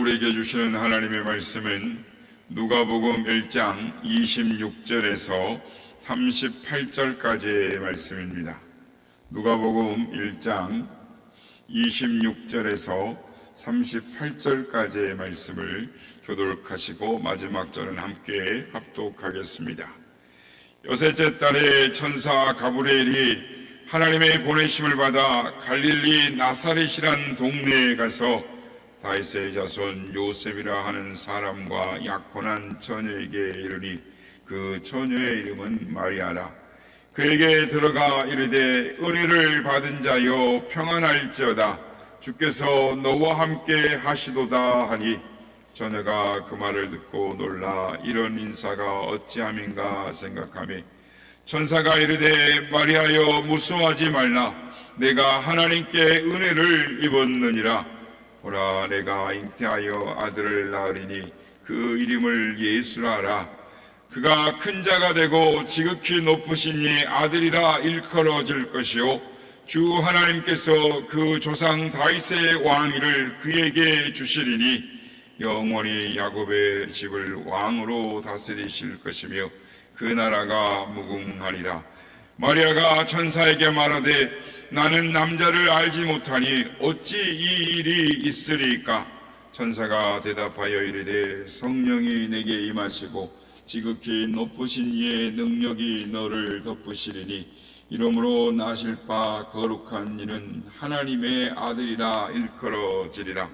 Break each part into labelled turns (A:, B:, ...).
A: 우리에게 주시는 하나님의 말씀은 누가복음 1장 26절에서 38절까지의 말씀입니다. 누가복음 1장 26절에서 38절까지의 말씀을 교독하시고 마지막 절은 함께 합독하겠습니다. 여섯째 달에 천사 가브리엘이 하나님의 보내심을 받아 갈릴리 나사렛이란 동네에 가서 다윗의 자손 요셉이라 하는 사람과 약혼한 처녀에게 이르니 그 처녀의 이름은 마리아라. 그에게 들어가 이르되 은혜를 받은 자여 평안할지어다. 주께서 너와 함께 하시도다 하니 처녀가 그 말을 듣고 놀라 이런 인사가 어찌함인가 생각하며 천사가 이르되 마리아여 무서워하지 말라. 내가 하나님께 은혜를 입었느니라. 보라 내가 잉태하여 아들을 낳으리니 그 이름을 예수라 하라. 그가 큰 자가 되고 지극히 높으신 이 아들이라 일컬어질 것이요 주 하나님께서 그 조상 다윗의 왕위를 그에게 주시리니 영원히 야곱의 집을 왕으로 다스리실 것이며 그 나라가 무궁하리라. 마리아가 천사에게 말하되 나는 남자를 알지 못하니 어찌 이 일이 있으리까? 천사가 대답하여 이르되 성령이 내게 임하시고 지극히 높으신 이의 능력이 너를 덮으시리니 이러므로 나실 바 거룩한 이는 하나님의 아들이라 일컬어지리라.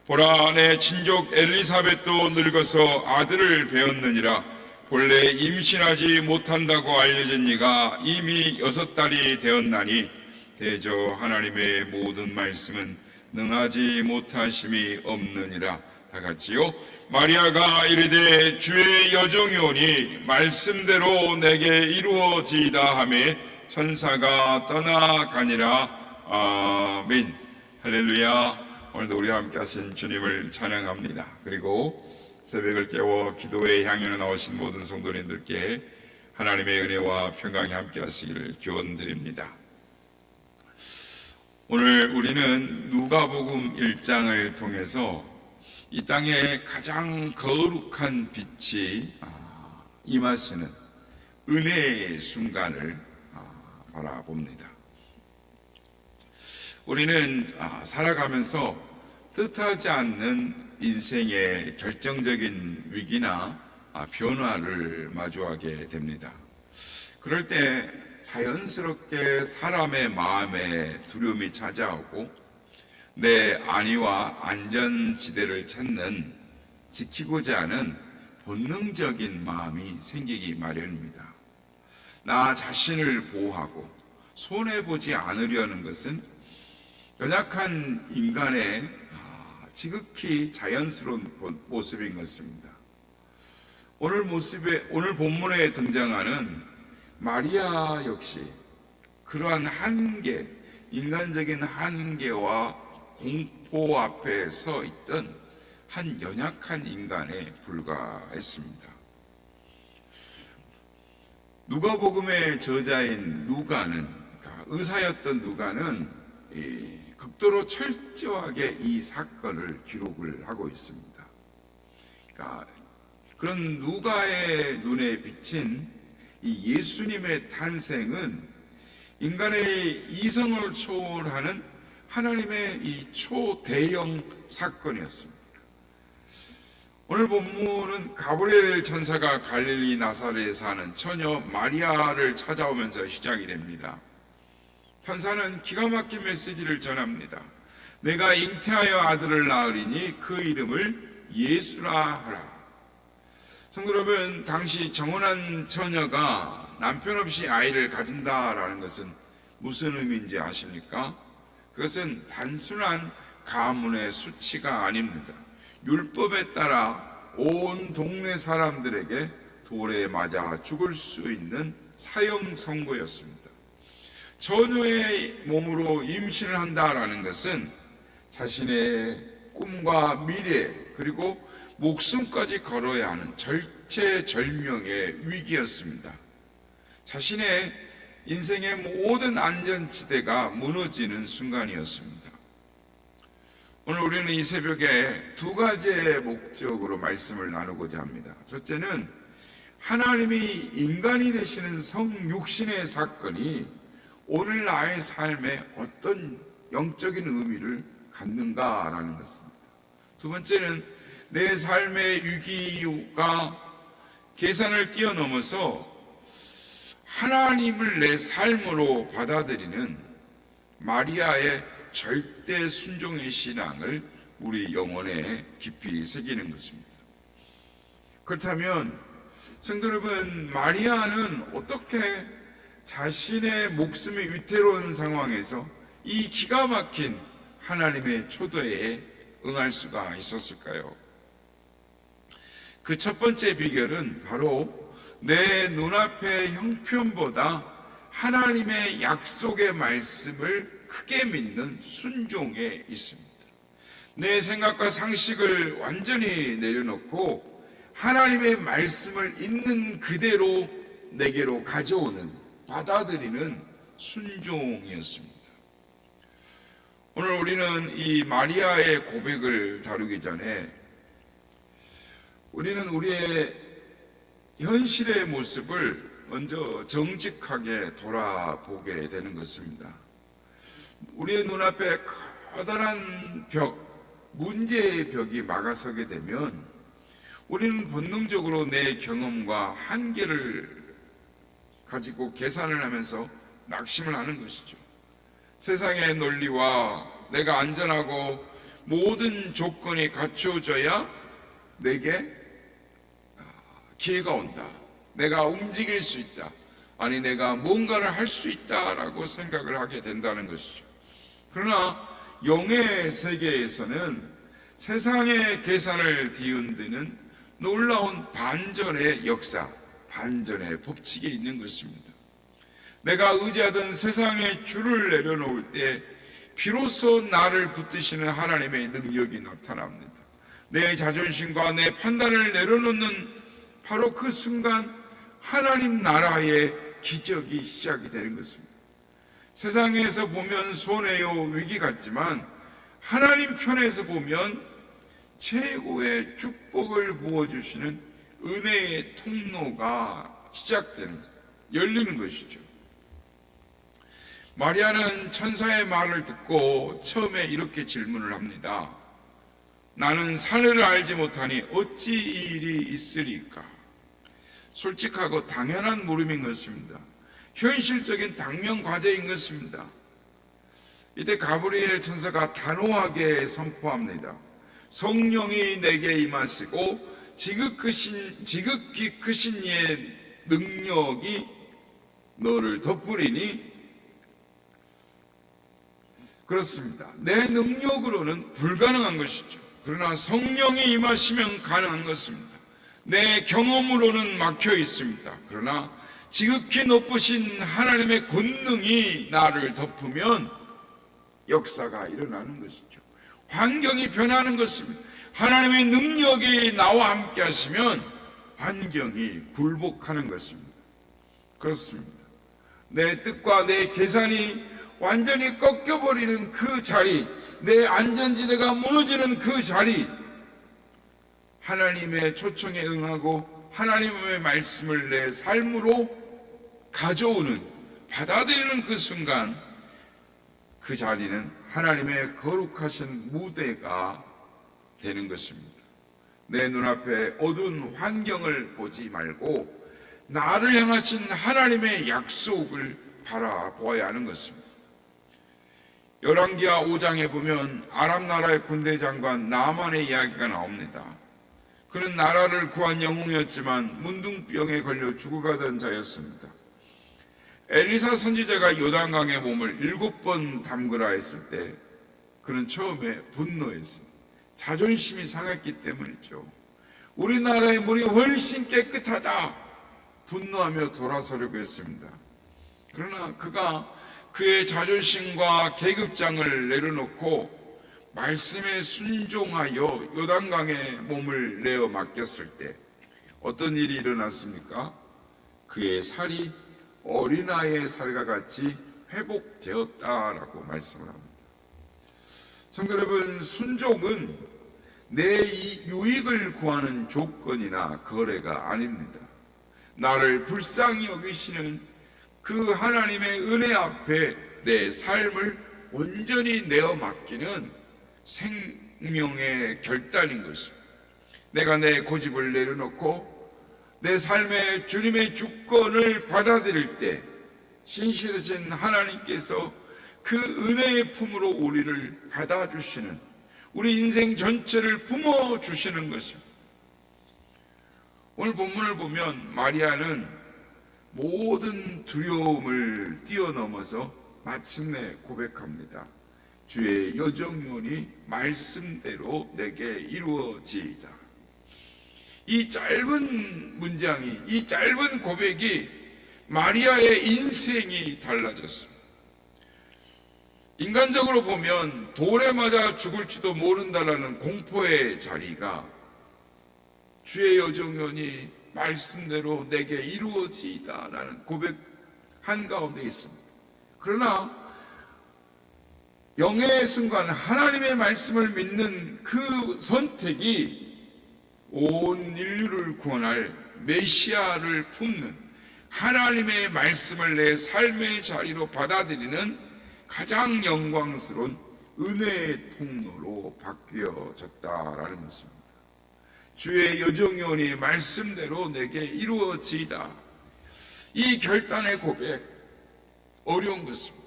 A: 보라 내 친족 엘리사벳도 늙어서 아들을 배었느니라. 본래 임신하지 못한다고 알려진 이가 이미 6달이 되었나니 대저 하나님의 모든 말씀은 능하지 못하심이 없느니라. 다같이요 마리아가 이르되 주의 여종이 오니 말씀대로 내게 이루어지이다 하며 천사가 떠나가니라. 아멘. 할렐루야. 오늘도 우리와 함께 하신 주님을 찬양합니다. 그리고 새벽을 깨워 기도의 향연에 나오신 모든 성도님들께 하나님의 은혜와 평강이 함께 하시기를 기원드립니다. 오늘 우리는 누가복음 1장을 통해서 이 땅에 가장 거룩한 빛이 임하시는 은혜의 순간을 바라봅니다. 우리는 살아가면서 뜻하지 않는 인생의 결정적인 위기나 변화를 마주하게 됩니다. 그럴 때 자연스럽게 사람의 마음에 두려움이 찾아오고 내 안위와 안전지대를 찾는 지키고자 하는 본능적인 마음이 생기기 마련입니다. 나 자신을 보호하고 손해보지 않으려는 것은 연약한 인간의 지극히 자연스러운 모습인 것입니다. 오늘 본문에 등장하는 마리아 역시 그러한 한계, 인간적인 한계와 공포 앞에 서 있던 한 연약한 인간에 불과했습니다. 누가복음의 저자인 누가는, 의사였던 누가는 극도로 철저하게 이 사건을 기록을 하고 있습니다. 그런 누가의 눈에 비친 이 예수님의 탄생은 인간의 이성을 초월하는 하나님의 이 초대형 사건이었습니다. 오늘 본문은 가브리엘 천사가 갈릴리 나사렛에 사는 처녀 마리아를 찾아오면서 시작이 됩니다. 천사는 기가 막힌 메시지를 전합니다. 내가 잉태하여 아들을 낳으리니 그 이름을 예수라 하라. 성도 여러분, 당시 정혼한 처녀가 남편 없이 아이를 가진다라는 것은 무슨 의미인지 아십니까? 그것은 단순한 가문의 수치가 아닙니다. 율법에 따라 온 동네 사람들에게 돌에 맞아 죽을 수 있는 사형 선고였습니다. 처녀의 몸으로 임신을 한다라는 것은 자신의 꿈과 미래 그리고 목숨까지 걸어야 하는 절체절명의 위기였습니다. 자신의 인생의 모든 안전지대가 무너지는 순간이었습니다. 오늘 우리는 이 새벽에 두 가지의 목적으로 말씀을 나누고자 합니다. 첫째는 하나님이 인간이 되시는 성육신의 사건이 오늘 나의 삶에 어떤 영적인 의미를 갖는가라는 것입니다. 두 번째는 내 삶의 위기가 계산을 뛰어넘어서 하나님을 내 삶으로 받아들이는 마리아의 절대 순종의 신앙을 우리 영혼에 깊이 새기는 것입니다. 그렇다면 성도 여러분, 마리아는 어떻게 자신의 목숨이 위태로운 상황에서 이 기가 막힌 하나님의 초대에 응할 수가 있었을까요? 그 첫 번째 비결은 바로 내 눈앞의 형편보다 하나님의 약속의 말씀을 크게 믿는 순종에 있습니다. 내 생각과 상식을 완전히 내려놓고 하나님의 말씀을 있는 그대로 내게로 가져오는, 받아들이는 순종이었습니다. 오늘 우리는 이 마리아의 고백을 다루기 전에 우리는 우리의 현실의 모습을 먼저 정직하게 돌아보게 되는 것입니다. 우리의 눈앞에 커다란 벽, 문제의 벽이 막아서게 되면 우리는 본능적으로 내 경험과 한계를 가지고 계산을 하면서 낙심을 하는 것이죠. 세상의 논리와 내가 안전하고 모든 조건이 갖추어져야 내게 기회가 온다. 내가 움직일 수 있다. 아니, 내가 뭔가를 할 수 있다라고 생각을 하게 된다는 것이죠. 그러나 영의 세계에서는 세상의 계산을 뒤흔드는 놀라운 반전의 역사, 반전의 법칙이 있는 것입니다. 내가 의지하던 세상의 줄을 내려놓을 때 비로소 나를 붙드시는 하나님의 능력이 나타납니다. 내 자존심과 내 판단을 내려놓는 바로 그 순간 하나님 나라의 기적이 시작이 되는 것입니다. 세상에서 보면 손해요 위기 같지만 하나님 편에서 보면 최고의 축복을 부어주시는 은혜의 통로가 시작되는, 열리는 것이죠. 마리아는 천사의 말을 듣고 처음에 이렇게 질문을 합니다. 나는 사내를 알지 못하니 어찌 이 일이 있으리까? 솔직하고 당연한 물음인 것입니다. 현실적인 당면 과제인 것입니다. 이때 가브리엘 천사가 단호하게 선포합니다. 성령이 내게 임하시고 지극히 크신 이의 능력이 너를 덮으리니 그렇습니다. 내 능력으로는 불가능한 것이죠. 그러나 성령이 임하시면 가능한 것입니다. 내 경험으로는 막혀 있습니다. 그러나 지극히 높으신 하나님의 권능이 나를 덮으면 역사가 일어나는 것이죠. 환경이 변하는 것입니다. 하나님의 능력이 나와 함께 하시면 환경이 굴복하는 것입니다. 그렇습니다. 내 뜻과 내 계산이 완전히 꺾여버리는 그 자리, 내 안전지대가 무너지는 그 자리, 하나님의 초청에 응하고 하나님의 말씀을 내 삶으로 가져오는, 받아들이는 그 순간 그 자리는 하나님의 거룩하신 무대가 되는 것입니다. 내 눈앞에 어두운 환경을 보지 말고 나를 향하신 하나님의 약속을 바라보아야 하는 것입니다. 열왕기하 5장에 보면 아람 나라의 군대 장관 나만의 이야기가 나옵니다. 그는 나라를 구한 영웅이었지만 문둥병에 걸려 죽어가던 자였습니다. 엘리사 선지자가 요단강에 몸을 7번 담그라 했을 때 그는 처음에 분노했습니다. 자존심이 상했기 때문이죠. 우리나라의 물이 훨씬 깨끗하다 분노하며 돌아서려고 했습니다. 그러나 그가 그의 자존심과 계급장을 내려놓고 말씀에 순종하여 요단강에 몸을 내어 맡겼을 때 어떤 일이 일어났습니까? 그의 살이 어린아이의 살과 같이 회복되었다라고 말씀을 합니다. 성도 여러분, 순종은 내 유익을 구하는 조건이나 거래가 아닙니다. 나를 불쌍히 여기시는 그 하나님의 은혜 앞에 내 삶을 온전히 내어 맡기는 생명의 결단인 것입니다. 내가 내 고집을 내려놓고 내 삶에 주님의 주권을 받아들일 때 신실하신 하나님께서 그 은혜의 품으로 우리를 받아주시는, 우리 인생 전체를 품어주시는 것입니다. 오늘 본문을 보면 마리아는 모든 두려움을 뛰어넘어서 마침내 고백합니다. 주의 여정연이 말씀대로 내게 이루어지이다. 이 짧은 문장이, 이 짧은 고백이 마리아의 인생이 달라졌습니다. 인간적으로 보면 돌에 맞아 죽을지도 모른다라는 공포의 자리가 주의 여정연이 말씀대로 내게 이루어지이다라는 고백 한가운데 있습니다. 그러나 영의 순간 하나님의 말씀을 믿는 그 선택이 온 인류를 구원할 메시아를 품는 하나님의 말씀을 내 삶의 자리로 받아들이는 가장 영광스러운 은혜의 통로로 바뀌어졌다라는 것입니다. 주의 여정연이 말씀대로 내게 이루어지이다. 이 결단의 고백, 어려운 것입니다.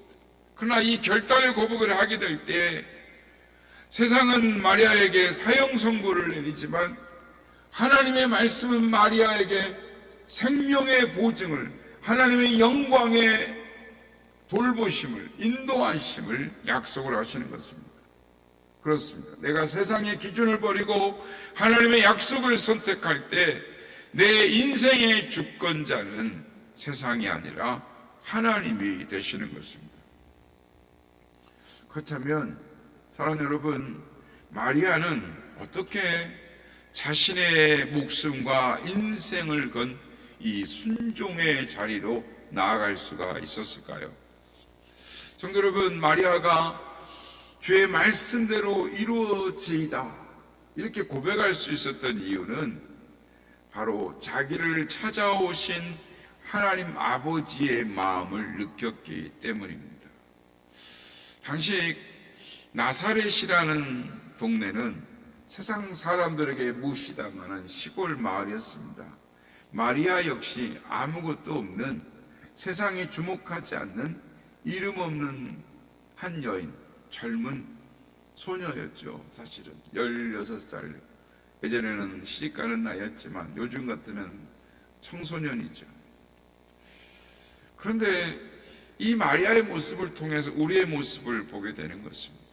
A: 그러나 이 결단의 고백을 하게 될 때 세상은 마리아에게 사형 선고를 내리지만 하나님의 말씀은 마리아에게 생명의 보증을, 하나님의 영광의 돌보심을, 인도하심을 약속을 하시는 것입니다. 그렇습니다. 내가 세상의 기준을 버리고 하나님의 약속을 선택할 때 내 인생의 주권자는 세상이 아니라 하나님이 되시는 것입니다. 그렇다면 사랑하는 여러분, 마리아는 어떻게 자신의 목숨과 인생을 건 이 순종의 자리로 나아갈 수가 있었을까요? 성도 여러분, 마리아가 주의 말씀대로 이루어지이다 이렇게 고백할 수 있었던 이유는 바로 자기를 찾아오신 하나님 아버지의 마음을 느꼈기 때문입니다. 당시 나사렛이라는 동네는 세상 사람들에게 무시당하는 시골 마을이었습니다. 마리아 역시 아무것도 없는, 세상에 주목하지 않는 이름 없는 한 여인, 젊은 소녀였죠. 사실은 16살, 예전에는 시집가는 나이였지만 요즘 같으면 청소년이죠. 그런데 이 마리아의 모습을 통해서 우리의 모습을 보게 되는 것입니다.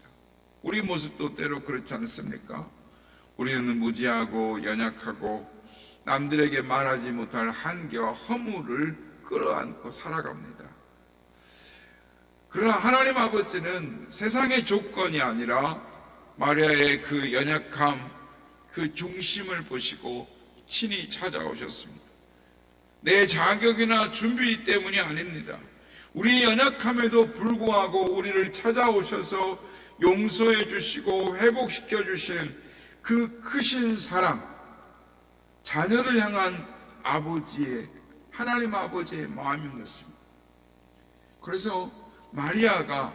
A: 우리 모습도 때로 그렇지 않습니까? 우리는 무지하고 연약하고 남들에게 말하지 못할 한계와 허물을 끌어안고 살아갑니다. 그러나 하나님 아버지는 세상의 조건이 아니라 마리아의 그 연약함, 그 중심을 보시고 친히 찾아오셨습니다. 내 자격이나 준비 때문이 아닙니다. 우리의 연약함에도 불구하고 우리를 찾아오셔서 용서해 주시고 회복시켜 주시는 그 크신 사랑, 자녀를 향한 아버지의, 하나님 아버지의 마음인 것입니다. 그래서 마리아가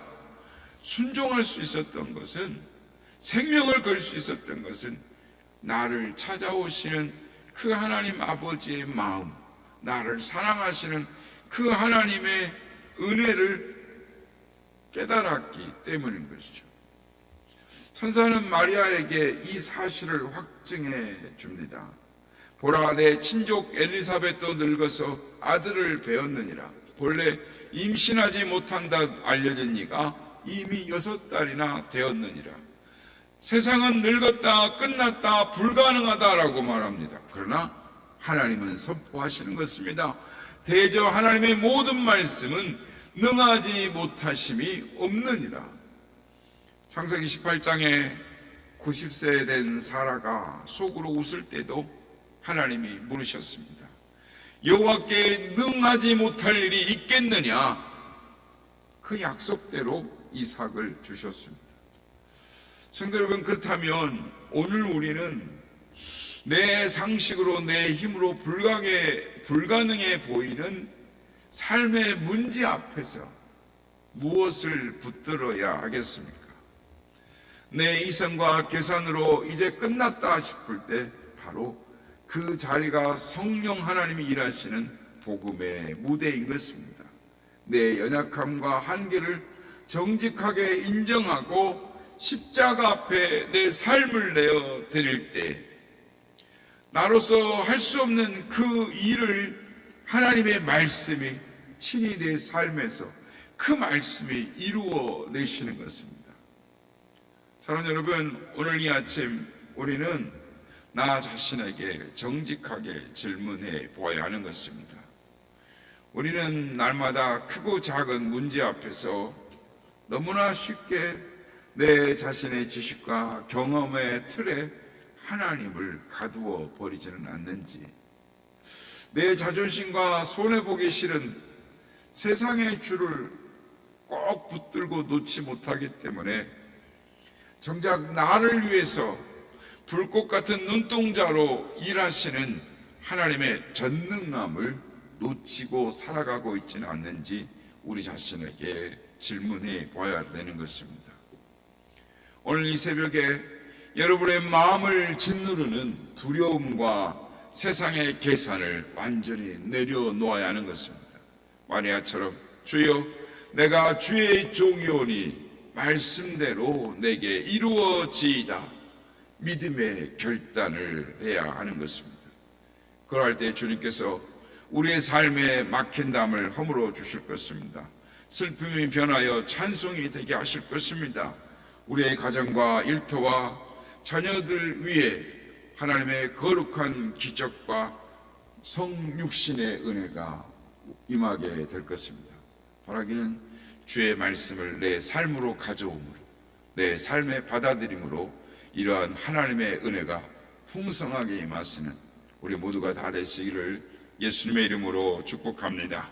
A: 순종할 수 있었던 것은, 생명을 걸 수 있었던 것은 나를 찾아오시는 그 하나님 아버지의 마음, 나를 사랑하시는 그 하나님의 은혜를 깨달았기 때문인 것이죠. 천사는 마리아에게 이 사실을 확증해 줍니다. 보라, 내 친족 엘리사벳도 늙어서 아들을 배었느니라. 본래 임신하지 못한다 알려진 이가 이미 6달이나 되었느니라. 세상은 늙었다, 끝났다, 불가능하다라고 말합니다. 그러나 하나님은 선포하시는 것입니다. 대저 하나님의 모든 말씀은 능하지 못하심이 없느니라. 창세기 18장에 90세 된 사라가 속으로 웃을 때도 하나님이 물으셨습니다. 여호와께 능하지 못할 일이 있겠느냐? 그 약속대로 이삭을 주셨습니다. 성도 여러분, 그렇다면 오늘 우리는 내 상식으로 내 힘으로 불가능해 보이는 삶의 문제 앞에서 무엇을 붙들어야 하겠습니까? 내 이성과 계산으로 이제 끝났다 싶을 때 바로 그 자리가 성령 하나님이 일하시는 복음의 무대인 것입니다. 내 연약함과 한계를 정직하게 인정하고 십자가 앞에 내 삶을 내어 드릴 때 나로서 할 수 없는 그 일을 하나님의 말씀이 친히 내 삶에서 그 말씀이 이루어 내시는 것입니다. 사랑하는 여러분, 오늘 이 아침 우리는 나 자신에게 정직하게 질문해 보아야 하는 것입니다. 우리는 날마다 크고 작은 문제 앞에서 너무나 쉽게 내 자신의 지식과 경험의 틀에 하나님을 가두어 버리지는 않는지, 내 자존심과 손해보기 싫은 세상의 줄을 꼭 붙들고 놓지 못하기 때문에 정작 나를 위해서 불꽃 같은 눈동자로 일하시는 하나님의 전능함을 놓치고 살아가고 있지는 않는지 우리 자신에게 질문해 봐야 되는 것입니다. 오늘 이 새벽에 여러분의 마음을 짓누르는 두려움과 세상의 계산을 완전히 내려놓아야 하는 것입니다. 마리아처럼 주여 내가 주의 종이오니 말씀대로 내게 이루어지이다, 믿음의 결단을 해야 하는 것입니다. 그럴 때 주님께서 우리의 삶에 막힌 담을 허물어 주실 것입니다. 슬픔이 변하여 찬송이 되게 하실 것입니다. 우리의 가정과 일터와 자녀들 위해 하나님의 거룩한 기적과 성육신의 은혜가 임하게 될 것입니다. 바라기는 주의 말씀을 내 삶으로 가져옴으로, 내 삶의 받아들임으로 이러한 하나님의 은혜가 풍성하게 임하시는 우리 모두가 다 되시기를 예수님의 이름으로 축복합니다.